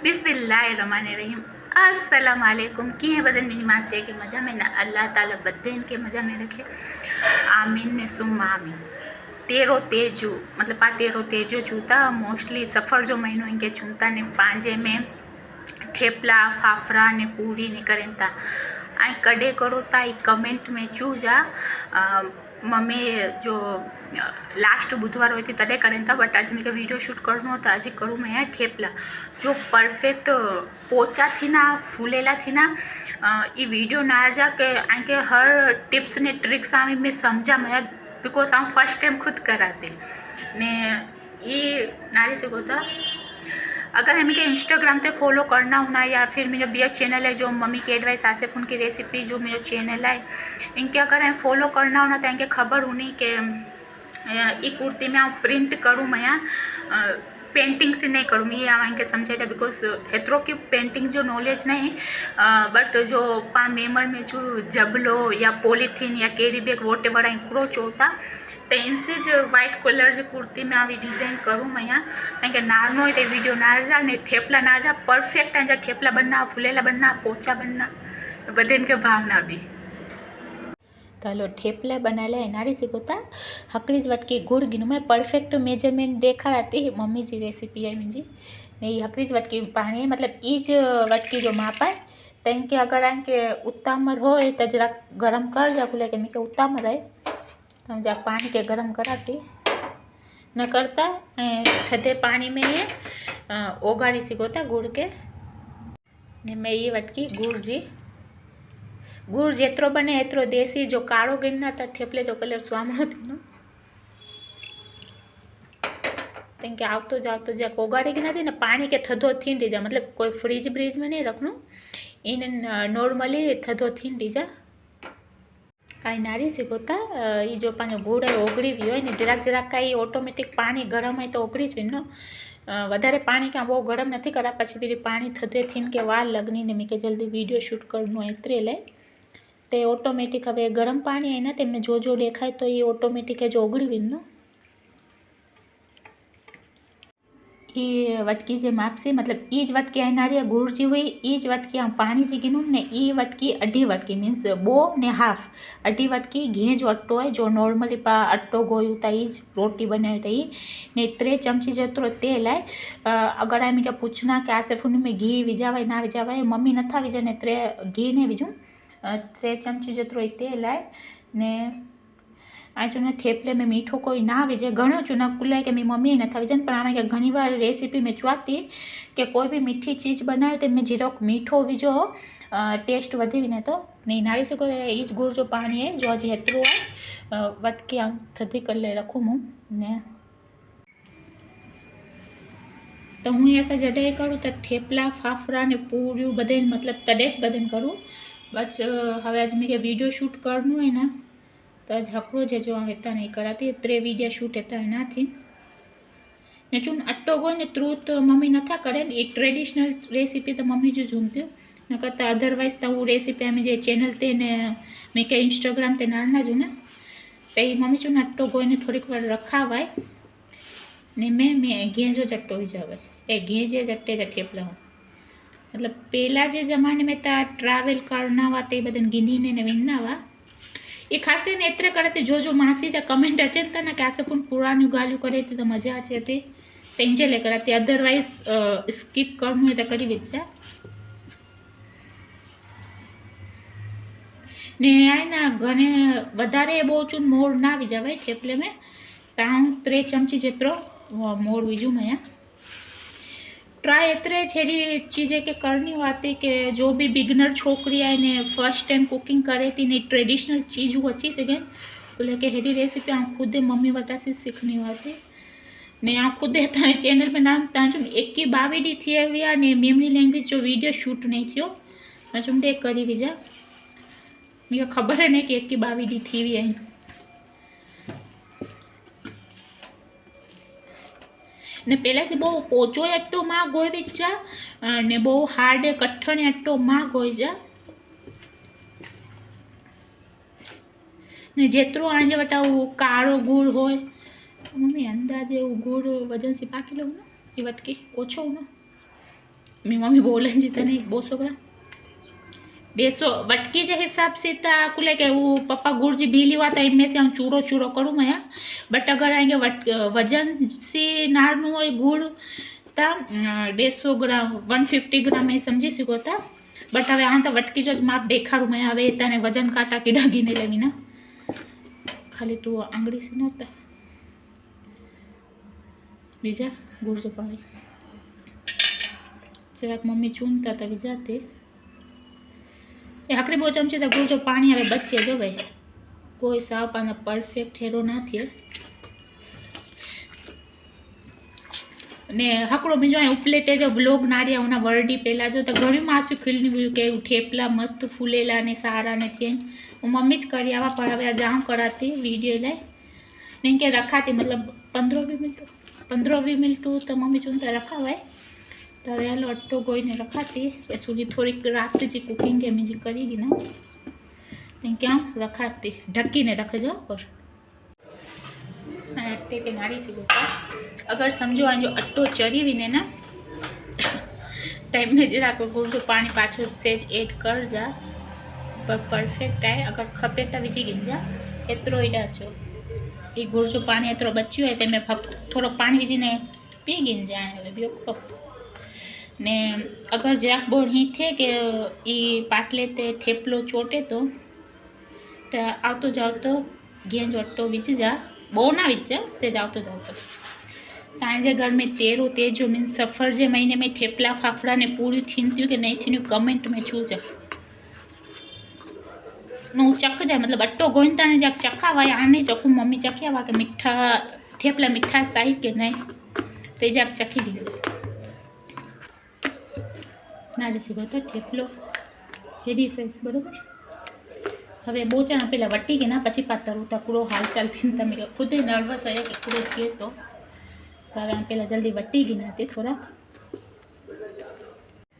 बिस्मिल्लाहिर्रहमानिर्रहीम। अस्सलाम वालेकुम। की है बदन मेरी माँ से कि मज़ा में ना अल्लाह ताला बदन के मज़ा में रखे। आमीन ने सुम आमीन। तेरो तेजू मतलब आ तेरो तेजो जूता मोस्टली सफ़र जो महीनो इनके जूता ने पांजे में ठेपला फाफरा ने पूरी ने करें था आई कड़े करो था ई कमेंट में चूजा मम्मी जो लास्ट बुधवार हुई थी तदे करें था बट आज मैं वीडियो शूट करनो था आज करूँ मैं यार ठेपला जो परफेक्ट पोचा थी ना फूलेला थी ना ये वीडियो ना जा के आके हर टिप्स ने ट्रिक्स आमी मैं समझा मैं बिकॉज हम फर्स्ट टाइम खुद कराते ने ये नारी से होता अगर हमें के इंस्टाग्राम पे फॉलो करना होना या फिर मेरा बी चैनल है जो मम्मी की एडवाइस आसिफ उनकी रेसिपी जो मेरा चैनल है इनके अगर हमें फॉलो करना होना तो इनके खबर होनी कि ये कुर्ती में आप प्रिंट करूँ मैं पेंटिंग से नहीं करूँ ये इनके समझाया बिकॉज एतरो की पेंटिंग जो नॉलेज नहीं बट जो पा मेमर में जो जबलो या पॉलीथीन या carry bag vote ever encroach होता तो इनसे जो व्हाइट कलर जो कुर्ती में આવી डिजाइन करूँ मैं કારણ કે નાનો હોય તો વિડીયો ના જા ને થેપલા ના જા પરફેક્ટ આ થેપલા બનના ફૂલેલા બનના પોચા બનના બધે इनके भावना भी तो हलो ठेपला बनाला नारी सिखोता हकड़ी वटकी गुड़ गिनू मैं परफेक्ट मेजरमेंट देखाड़ती मम्मी जी रेसिपी है मुझी ने हकड़ी वटकी पानी मतलब ईज वटकी जो माप है तो इनके अगर इनके उतामर हो तो जरा गरम कर जा खुले के मैं उतामर है हम जरा पानी के गरम कराती न करता थधे पानी में ये ओगाड़ी सिखोता गुड़ के ने मैं ये वटकी गुड़ जी गुड़ जेतरो बने एतरो देसी जो काड़ो गिरना था ठेपले जो कलर स्वामो थी के आवतो जावतो ज्यादा ओगाड़ी की नहीं पानी के थधो थीन दीजा मतलब कोई फ्रीज ब्रीज में नहीं रखना इन नॉर्मली थधो थीन दीजा आई नारी सिखोता ये जो पानी गुड़ है ओगड़ी भी हो जराक जराक का ऑटोमेटिक पानी गरम है तो ओगड़ी ज नो वधारे पानी क्या बहुत गरम नहीं करा पछी फिर पानी थधे थीन के वार लगनी ने मैं जल्दी वीडियो शूट करनो एतरे ले तो ऑटोमेटिक हवे गरम पानी है ना ते मैं जो देखाय तो ये ऑटोमेटिक है जो ओगड़ी विनो ये वटकी जे मापसी मतलब ईज वटकी आई नारी गुड़ जी हुई ईज वटकी पानी जी गिनू ने ई वटकी अढ़ी वटकी मीन्स बो ने हाफ अढ़ी वटकी घी जो अट्टो है जो नॉर्मली पा अट्टो गोयू था ईज रोटी बनाई था ने 3 चमची जेतरो तेल है अगर आई क्या पूछना कि आसे फूनी में घी विजावाय ना विजावाय मम्मी नथा विजा ने 3 घी ने विजू 3 चमची जेतरो तेल है ने आ चूना ठेपले में मीठो कोई ना विजे घणो चूना कुलाय के मी मम्मी न था विजन पर आमे के घणी बार रेसिपी में चवाती कि कोई भी मीठी चीज बनावे तो में जीरोक मीठो विजो टेस्ट वधी ने तो नहीं नारी से कोई इस गुड़ जो पानी है जो हजी हेतरो है वटकी आम थधी कर ले रखूँ हूँ ने तो हूँ ऐसा जडे करूँ तो ठेपला फाफरा ने पूरी बदन मतलब तदे ज बदन करूँ बस हवे आज मैं वीडियो शूट करनु है ना तो आज हकड़ो जे जो हेता नहीं कराती 3 वीडियो शूट हेता ना थी ने चून अट्टो गो ने थ्रू तो मम्मी नथा करे ने एक ट्रेडिशनल रेसिपी तो मम्मी जो झूमती न करता अदरवाइज तो वो रेसिपी हमें जे चैनल ते ने मैं के इंस्टाग्राम ते ना जो ना तो ये मम्मी चून अट्टो गो ने थोड़ी बार रखावाय ने मैं घी जो जट्टो ही जावे ए घी जे जट्टे जे ठेपला मतलब पहला जे जमाने में तो ट्रावेल करना वा ते बदन गिनी ने विनना वा ये खास कर एतरे करते जो मासी जा कमेंट अचे ना कि आसे पण पुरानी गालियों करे तो मजा आती थी पेंजे ले कराती अदरवाइज स्किप करनु है तो करी विचा ने आए ना घने वधारे बो चून मोर ना विजावे ठेपले में ताऊ 3 चमची जेतरो मोर विजू मैं ट्राई एतरे छेरी चीज़ें के करनी होती कि जो भी बिगनर छोकरी है ने फर्स्ट टाइम कुकिंग करे थी ने ट्रेडिशनल चीज़ अच्छी सके बोले कि हेरी रेसिपी आ खुद मम्मी वटा से सीखनी होती ने आ खुद तारे चैनल पे नाम ताजु 21 डी थी हुआ ने मेमरी लैंग्वेज जो वीडियो शूट नहीं थो ताजु एक करी विजा मुझे खबर है नहीं कि 21 डी थी हुई है ने पहले से बहु पोचो अट्टो मां गोई विचा ने बहु हार्ड कठण अट्टो मां गोई जा ने जेतरो आजे वटा वो काळो गुड़ होय मम्मी अंदाजे वो गुड़ वजन से 5 किलो ना ये वटकी ओछो ना मेरी मम्मी बोले जी तने 200 ग्राम 150 वटकी जे हिसाब से कुले के वो पप्पा गुड़ जी भी लिवा था इनमें से हम चूड़ो चूड़ो करूँ मैं बट अगर आएंगे वजन से नारनु हो गुड़ ता 150 ग्राम 150 ग्राम ये समझी सको था बट हमें हाँ तो वटकी जो माप देखाड़ू मैं हमें तने वजन काटा की डागीने लेवी ना खाली तू आंगળી से ना बीजा गुड़ जो पानी जराक मम्मी चूनता था बीजाते आखिरी 2 चमची तो गुड़ जो पानी हमें बचे जो भाई कोई साव पाना परफेक्ट हेरो ना थे ने हकड़ो बीजो उपलेटे जो ब्लॉग नारिया उना वर्डी पहला जो तो घणी मासू खिलनी हुई के ठेपला मस्त फूलेला ने सारा ने थे वो मम्मी ज करी आवा पर हवे जाम कराती वीडियो ले नहीं के रखाती मतलब 15-20 मिनट तो मम्मी चूनता रखा हुआ है तो हवे हालो अट्टो गोईने रखाती ए सुधी थोड़ी रात जी कुकिंग के मीजी करेगी ना तो क्या रखाती ढक्कीने रखजो पर अट्टे के नारी सी गोता अगर समझो आ जो अट्टो चरी भी ने ना टाइम में जरा को गुड़ जो पानी पाछो सेज ऐड कर जा पर परफेक्ट है अगर खपे तो विझी गिंजा एतरो ही डाचो ये गुड़ जो पानी एतरो बच्यो है ते मैं थोड़ो पानी विझीने पी गिंजा है बियो को ने अगर जराक बोर ही थे कि ये पाटले ते ठेपलो चोटे तो आवतो जाओ तो गें जो अट्टो विझ जा बो ना विझ से जाओ तो तव्हांजे घर में तेरो तेजो मीन सफ़र जे महीने में ठेपला फाफड़ा ने पूरी थींदियूं कि नहीं थींदियूं कमेंट में छूजा नु चख जाए मतलब अट्टो गोईंता ने जा चखा वाया आने चखू मम्मी चखिया वा के मीठा ठेपला मीठा साई के नहीं तो जा चखी दी ना जैसे तो ठेपलो हेडी साइज बराबर हवे बोचा पेला वटी के ना पछी पातरू तकड़ो हालचाल थी तमे खुद ही नर्वस है कि कूड़ो थे तो हमें पेला जल्दी वटी गिनाती थोड़ा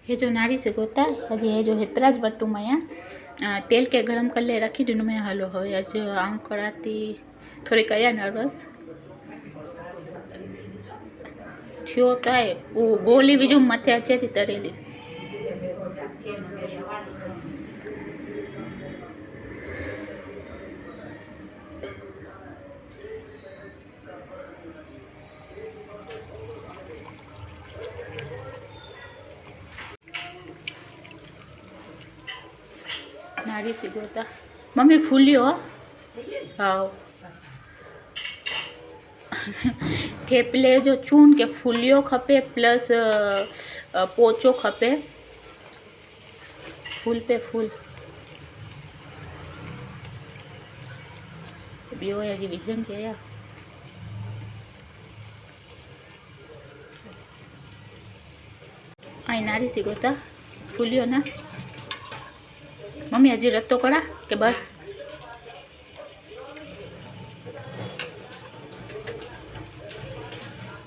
ये जो नारी से गोता हजी ये जो हेतरा ज वटू मैं तेल के गरम कर ले रखी दिन में हलो हो आज आम कराती थोड़ी कया नर्वस थियो तो है वो गोली भी जो मथे अचे थी तरेली नारी सी गोता मम्मी फूलियो हाँ ठेपले जो चून के फूलियो खपे प्लस पोचो खपे फूल पे फूल बियो है जी विजन के या आई नारी सी गोता फूलियो ना मम्मी हजी रत्तो करा के बस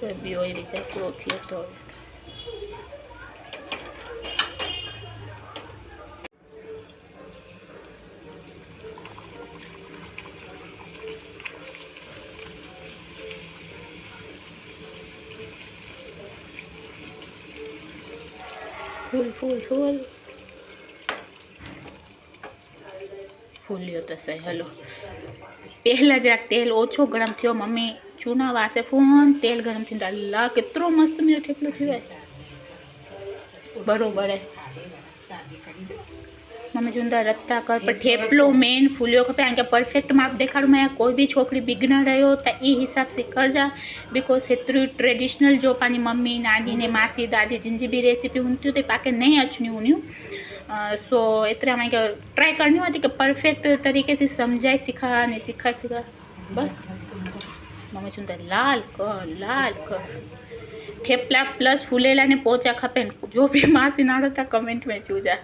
तो बियो ये बीजा पूरो थियो तो फूल फूल फूल फूलियो तो सही हलो पहला जरा तेल ओछो गरम थो मम्मी चूना वासे फोन तेल गरम थी अल्लाह कितरो मस्त मेरा ठेपलो थी बरोबर है मम्मी चूंदा रत्ता कर पर ठेपलो मेन फूलियो खपे आगे परफेक्ट माप देखाड़ू मैं कोई भी छोकरी बिगनर रहो तो ई हिसाब से कर जा बिकॉज हेतरू ट्रेडिशनल जो पानी मम्मी नानी ने मासी दादी जिनकी भी रेसिपी हूँ तो पाके नहीं अचनी हूँ सो इतना मैं ट्राई करनी होती कि परफेक्ट तरीके से समझाए सिखा बस मम्मी चूंदा लाल कर ठेपला प्लस फूलेला ने पोचा खपे जो भी मासी नाड़ो था कमेंट में चूजा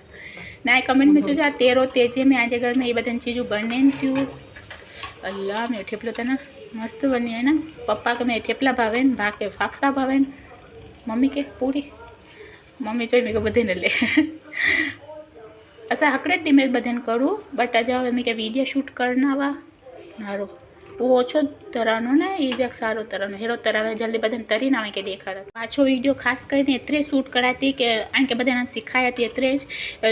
ना कमेंट में चूजा तेरो तेजे में आज घर में ये बदन चीज़ों बने थी अल्लाह मेरे ठेपलो था ना मस्त बनी है ना पप्पा के मेरे ठेपला भावे भा के फाफड़ा भावे मम्मी के पूरी मम्मी जो मेरे को बधे न ले असा हकड़े डी में बधन करूँ बट अजा हमें क्या वीडियो शूट करना वा नारो वो ओछो तरानो ने ये जक सारो तरानो हेरो तरावे जल्दी बदन तरी ना के देखाड़ा पाछो वीडियो खास કરીને एतरे शूट कराती के आन के बदन शिखायती एतरे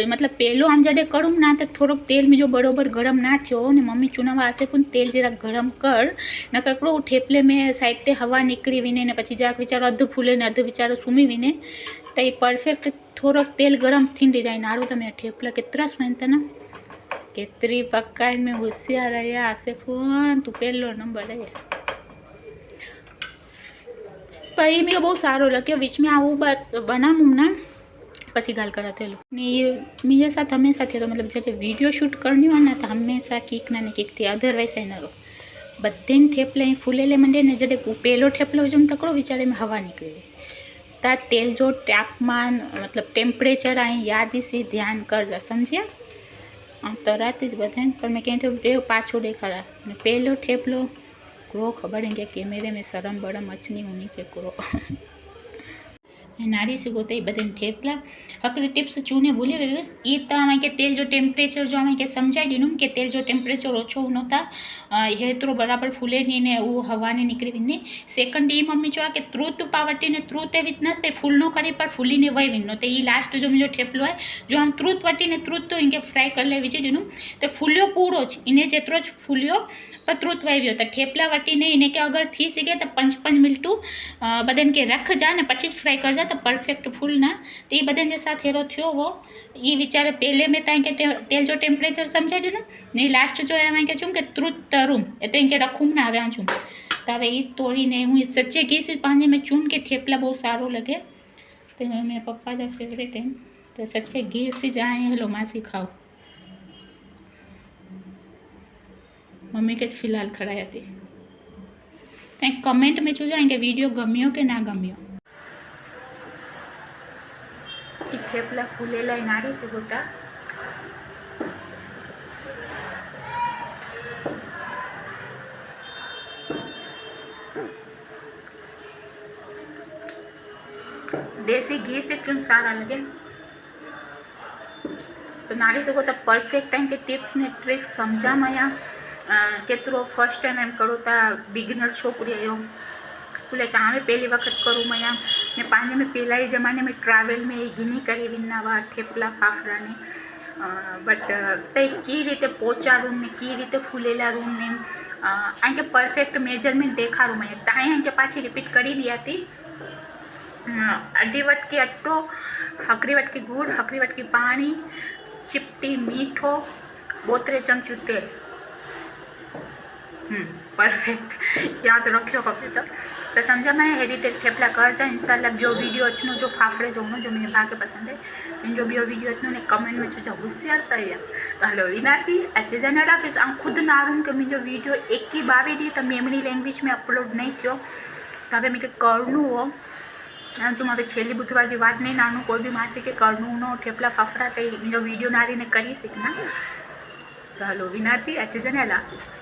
मतलब पहलो आम जडे करूँ ना तो थोड़ोक तेल में जो बरोबर गरम ना थयो ने मम्मी चूनावा आसे पण तेल जरा गरम कर नकर करो ठेपले में साइड ते हवा निकली विने ने पछी जाक विचारो अध फूले ने अध विचारो सुमी विने तो ये परफेक्ट थोड़ोक तेल गरम थी जाए नारो तमे ठेपला केतरा स्मेंता ना केतरी पकाई में होशियार है आसे फोन तू पहलो नंबर है पी मैं बहुत सारो लगे बीच में आવું बनावू ना पी गाल कराते ने ये मेरे साथ हमेशा थे तो मतलब जब वीडियो शूट करनी हो ना तो हमेशा किक ना किक थी अदरवाइज है ना रो बधे ठेपले फूलेले मंडे ने जडे पहलो ठेपलो जो तकड़ो विचारे में हवा निकले ता तेल जो तापमान मतलब टेम्परेचर आई याद से ध्यान कर समझिया तरात ज बधाने पर मैं कहीं तो पाछो देखाड़ा पहलो ठेपलो क्रो खबर है कि कैमरे में शरम बरम अचनी होनी के क्रो नारी से गोते बदन ठेपला हकरी टिप्स चूने भूले व्यवस्थ ये तो हमें के तेल जो टेम्परेचर जो हमें के समझाई दीनू के तेल जो टेम्परेचर ओछो नता हे तो बराबर फूले नहीं ने वो हवा ने निकली ने सेकंड ये मम्मी जो के त्रुत पावटी ने त्रुत वितनस ते फूल नो करी पर फूली ने वही विनो तो ये लास्ट जो मुझे ठेपलो है जो हम त्रुत वटी ने त्रुत तो इनके फ्राई कर ले विचे दीनू तो फूलियो पूरो इन्हें जेतरो फूलियो पर त्रुत वही तो ठेपला वटी ने इन्हें के अगर थी सके तो 5-5 मिनट बदन के रख जा ने पची फ्राई कर जा तो परफेक्ट फूल ना तो ये बदन जे साथ हेरो थयो वो ये विचारे पहले में ताई के तेल जो टेम्परेचर समझाई दो ना नहीं लास्ट जो है मैं चूँ के त्रुत तरूम एते इनके रखूँ ना हवे चूँ तो हमें ये तोड़ी ने हूँ सच्चे घी से पानी में चून के ठेपला बहुत सारो लगे तो मेरे पप्पा जो फेवरेट है तो सच्चे घी से जाए हेलो मासी खाओ मम्मी के फिलहाल खड़ाया थी तो कमेंट में चूजा कि वीडियो गम्यो के ना गम्यो ठेपला फूलेला नारी से होता देसी घी से चुन सारा लगे तो नारी से होता परफेक्ट टाइम के टिप्स ने ट्रिक्स समझा मैं केतरो फर्स्ट टाइम एम करूँ ता बिगिनर छोकरी आयो बोले कि हमें पहली वक्त करूँ मैं ने पानी में पहला ही जमाने में ट्रैवल में घीनी करी विन्नावा ठेपला फाफड़ा ने बट तई की रीते पोचा रूम ने की रीते फूलेला रूम ने आके परफेक्ट मेजरमेंट देखाड़ू मैं ताई आके पाछी रिपीट करी दिया थी अड्डी वटकी अट्टो हकरी वटकी गुड़ हकरी वटकी पानी चिपटी मीठो 32 चमचू तेल परफेक्ट याद रखियो कभी तो समझा मैं हे रीते ठेपला कर जा इंशाल्लाह जो वीडियो अच्छो जो फाफड़े जो जो मुझे भागे पसंद है इन जो भी वीडियो अच्छो ने कमेंट में जो होशियार तैयार तो हलो विनाती अच्छे जन राखीश आम खुद ना आऊँ कि मुझे वीडियो एक ही बावी दी तो मेमरी लैंग्वेज में अपलोड नहीं किया तो हमें मैं करनू हो जो मैं छेली बुधवार की बात नहीं नानू कोई भी मासी के करनू नो ठेपला फाफड़ा कई मुझे वीडियो नारी ने करी सीखना तो हलो विनाती अच्छे जन राखीश।